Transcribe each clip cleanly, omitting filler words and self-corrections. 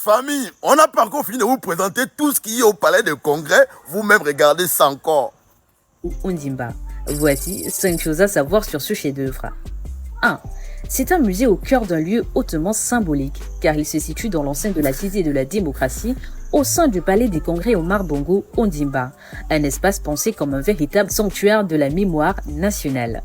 Famille, on n'a pas encore fini de vous présenter tout ce qui est au palais de congrès. Vous-même regardez ça encore. Ondimba. Voici 5 choses à savoir sur ce chef-d'œuvre. 1. C'est un musée au cœur d'un lieu hautement symbolique, car il se situe dans l'enceinte de la Cité de la démocratie, au sein du palais des congrès Omar Bongo Ondimba, un espace pensé comme un véritable sanctuaire de la mémoire nationale.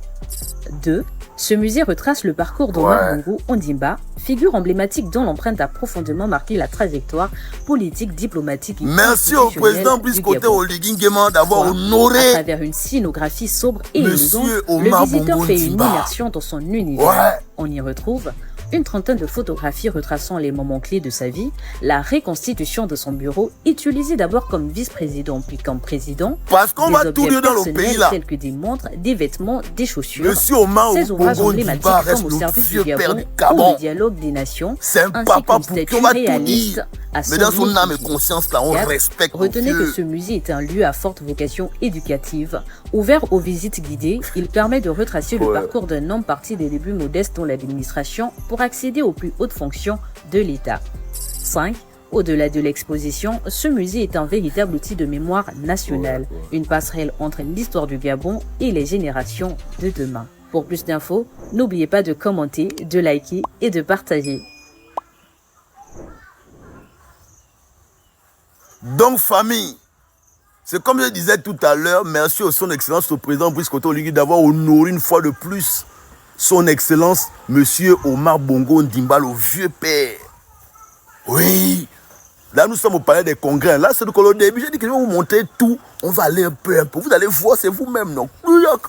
2. Ce musée retrace le parcours d'Omar Bongo Ondimba, figure emblématique dont l'empreinte a profondément marqué la trajectoire politique, diplomatique et merci au président Brice Côté Oligui Nguema d'avoir honoré à travers une scénographie sobre et élégante, Omar le visiteur Bongo fait une Ondimba. immersion dans son univers. On y retrouve une trentaine de photographies retraçant les moments clés de sa vie, la reconstitution de son bureau, utilisé d'abord comme vice-président puis comme président, parce qu'on va des tout lieu dans le pays là, tels que des montres, des vêtements, des chaussures. Monsieur Omar Ces ouvrages Bongo emblématiques Ondimba reste comme au le service vieux du père Gabon du ou Gabon. le dialogue des nations, C'est un ainsi papa qu'une pour qui statue on va tout réaliste dire. à son Mais dans son âme et effigie. conscience là, on 4. respecte nos Retenez que vieux. ce musée est un lieu à forte vocation éducative. Ouvert aux visites guidées, il permet de retracer le parcours d'un homme parti des débuts modestes dans l'administration pour accéder aux plus hautes fonctions de l'État. 5. Au-delà de l'exposition, ce musée est un véritable outil de mémoire nationale, une passerelle entre l'histoire du Gabon et les générations de demain. Pour plus d'infos, n'oubliez pas de commenter, de liker et de partager. Donc famille, c'est comme je disais tout à l'heure, merci à son excellence au président Brice Côté Oligui d'avoir honoré une fois de plus son excellence monsieur Omar Bongo Ondimba, le vieux père. Oui, là nous sommes au palais des congrès, là c'est le début, j'ai dit que je vais vous montrer tout, on va aller un peu, vous allez voir, c'est vous-même, non? New York.